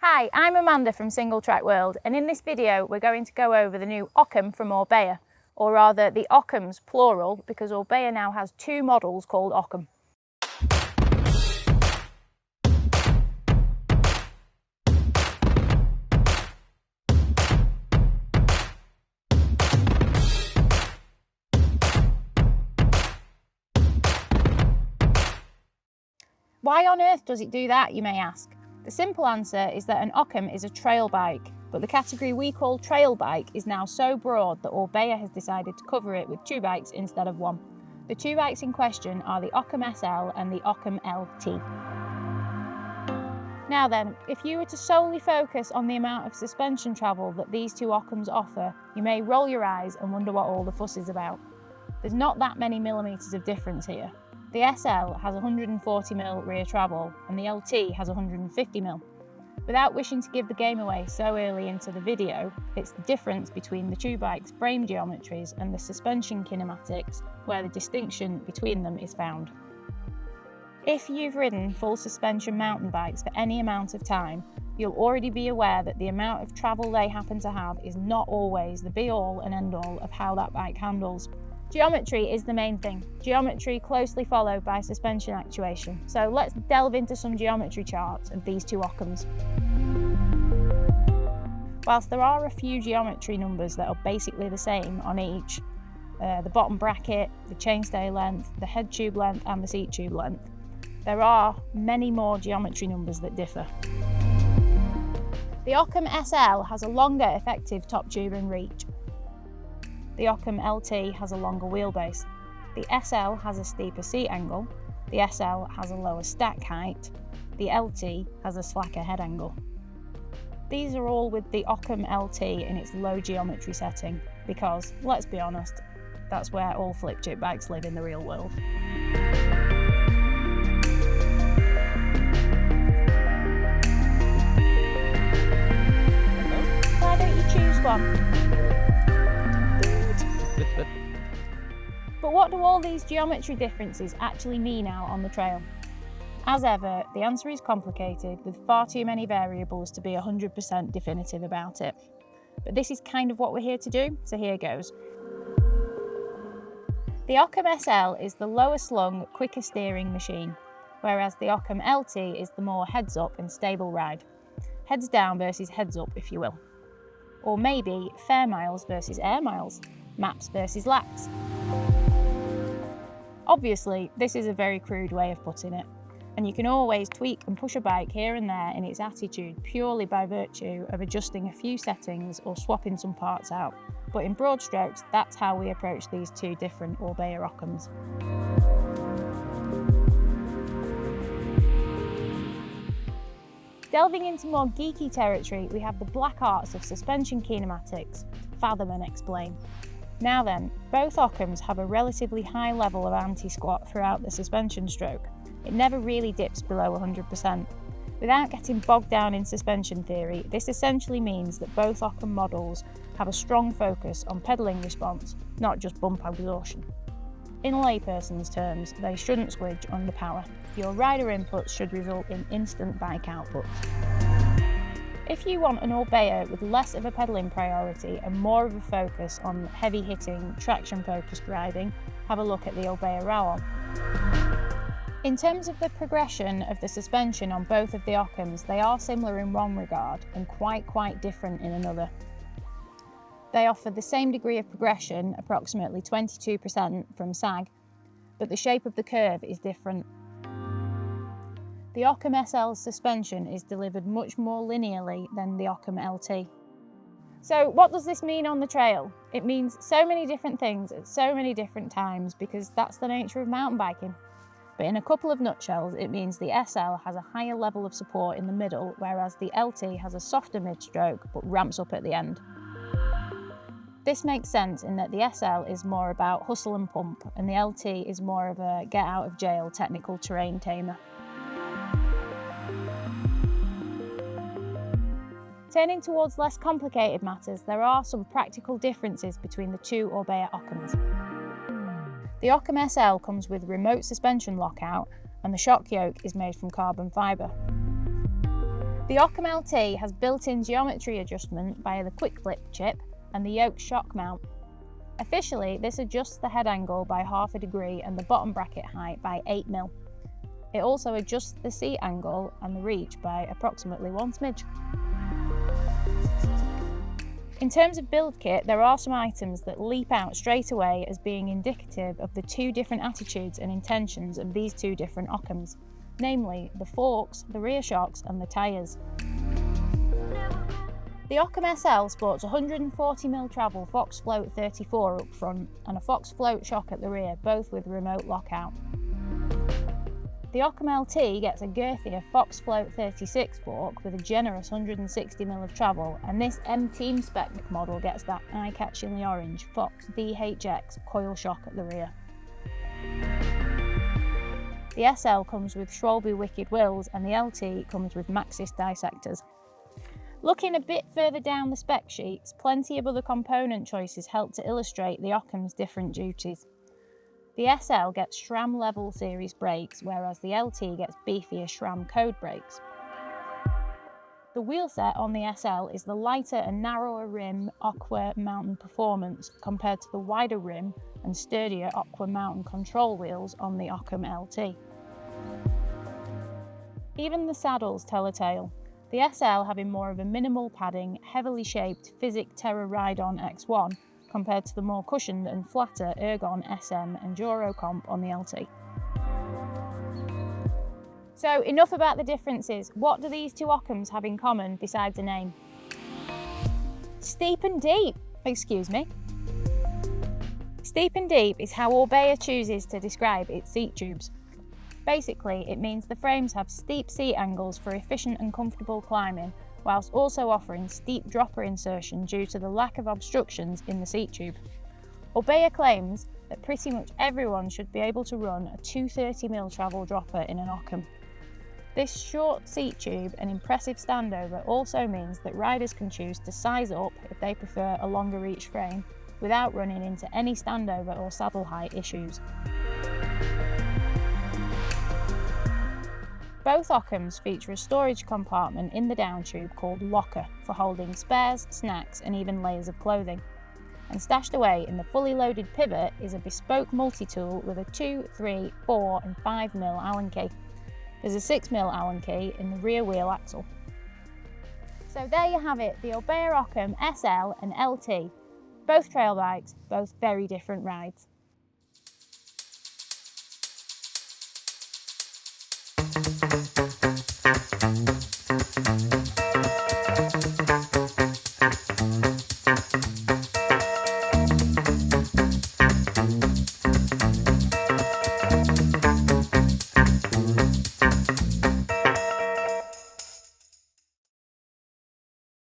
Hi, I'm Amanda from Singletrack World, and in this video we're going to go over the new Occam from Orbea, or rather the Occams plural, because Orbea now has two models called Occam. Why on earth does it do that, you may ask? The simple answer is that an Occam is a trail bike, but the category we call trail bike is now so broad that Orbea has decided to cover it with two bikes instead of one. The two bikes in question are the Occam SL and the Occam LT. Now then, if you were to solely focus on the amount of suspension travel that these two Occams offer, you may roll your eyes and wonder what all the fuss is about. There's not that many millimetres of difference here. The SL has 140mm rear travel and the LT has 150mm. Without wishing to give the game away so early into the video, it's the difference between the two bikes' frame geometries and the suspension kinematics where the distinction between them is found. If you've ridden full suspension mountain bikes for any amount of time, you'll already be aware that the amount of travel they happen to have is not always the be-all and end-all of how that bike handles. Geometry is the main thing, geometry closely followed by suspension actuation. So let's delve into some geometry charts of these two Occams. Whilst there are a few geometry numbers that are basically the same on each, the bottom bracket, the chainstay length, the head tube length and the seat tube length, there are many more geometry numbers that differ. The Occam SL has a longer effective top tube and reach. The Occam LT has a longer wheelbase. The SL has a steeper seat angle. The SL has a lower stack height. The LT has a slacker head angle. These are all with the Occam LT in its low geometry setting because, let's be honest, that's where all flip chip bikes live in the real world. Why don't you choose one? But what do all these geometry differences actually mean out on the trail? As ever, the answer is complicated with far too many variables to be 100% definitive about it. But this is kind of what we're here to do, so here goes. The Occam SL is the lower slung, quicker steering machine, whereas the Occam LT is the more heads up and stable ride. Heads down versus heads up, if you will. Or maybe fair miles versus air miles, maps versus laps. Obviously, this is a very crude way of putting it, and you can always tweak and push a bike here and there in its attitude purely by virtue of adjusting a few settings or swapping some parts out. But in broad strokes, that's how we approach these two different Orbea Occams. Delving into more geeky territory, we have the black arts of suspension kinematics to fathom and explain. Now then, both Occams have a relatively high level of anti-squat throughout the suspension stroke. It never really dips below 100%. Without getting bogged down in suspension theory, this essentially means that both Occam models have a strong focus on pedalling response, not just bump exhaustion. In layperson's terms, they shouldn't squidge under power. Your rider inputs should result in instant bike outputs. If you want an Orbea with less of a pedalling priority and more of a focus on heavy-hitting, traction-focused riding, have a look at the Orbea Occam. In terms of the progression of the suspension on both of the Occams, they are similar in one regard and quite different in another. They offer the same degree of progression, approximately 22% from sag, but the shape of the curve is different. The Occam SL's suspension is delivered much more linearly than the Occam LT. So what does this mean on the trail? It means so many different things at so many different times because that's the nature of mountain biking. But in a couple of nutshells, it means the SL has a higher level of support in the middle, whereas the LT has a softer mid-stroke but ramps up at the end. This makes sense in that the SL is more about hustle and pump, and the LT is more of a get-out-of-jail technical terrain tamer. Turning towards less complicated matters, there are some practical differences between the two Orbea Occams. The Occam SL comes with remote suspension lockout and the shock yoke is made from carbon fibre. The Occam LT has built-in geometry adjustment via the quick flip chip and the yoke shock mount. Officially, this adjusts the head angle by ½ degree and the bottom bracket height by 8mm. It also adjusts the seat angle and the reach by approximately 1 smidge. In terms of build kit, there are some items that leap out straight away as being indicative of the two different attitudes and intentions of these two different Occams, namely the forks, the rear shocks and the tyres. The Occam SL sports 140mm travel Fox Float 34 up front and a Fox Float shock at the rear, both with remote lockout. The Occam LT gets a girthier Fox Float 36 fork with a generous 160mm of travel, and this M-Team spec model gets that eye-catchingly orange Fox VHX coil shock at the rear. The SL comes with Schwalbe Wicked Wheels and the LT comes with Maxxis dissectors. Looking a bit further down the spec sheets, plenty of other component choices help to illustrate the Occam's different duties. The SL gets SRAM level series brakes, whereas the LT gets beefier SRAM code brakes. The wheelset on the SL is the lighter and narrower rim Aqua Mountain Performance compared to the wider rim and sturdier Aqua Mountain control wheels on the Occam LT. Even the saddles tell a tale. The SL having more of a minimal padding, heavily shaped Physic Terra Ride-On X1 compared to the more cushioned and flatter Ergon SM Enduro Comp on the LT. So enough about the differences. What do these two Occams have in common besides a name? Steep and deep, excuse me. Steep and deep is how Orbea chooses to describe its seat tubes. Basically, it means the frames have steep seat angles for efficient and comfortable climbing, whilst also offering steep dropper insertion due to the lack of obstructions in the seat tube. Orbea claims that pretty much everyone should be able to run a 230mm travel dropper in an Occam. This short seat tube and impressive standover also means that riders can choose to size up if they prefer a longer reach frame without running into any standover or saddle height issues. Both Occams feature a storage compartment in the down tube called locker for holding spares, snacks and even layers of clothing. And stashed away in the fully loaded pivot is a bespoke multi-tool with a 2, 3, 4 and 5mm Allen key. There's a 6mm Allen key in the rear wheel axle. So there you have it, the Orbea Occam SL and LT. Both trail bikes, both very different rides.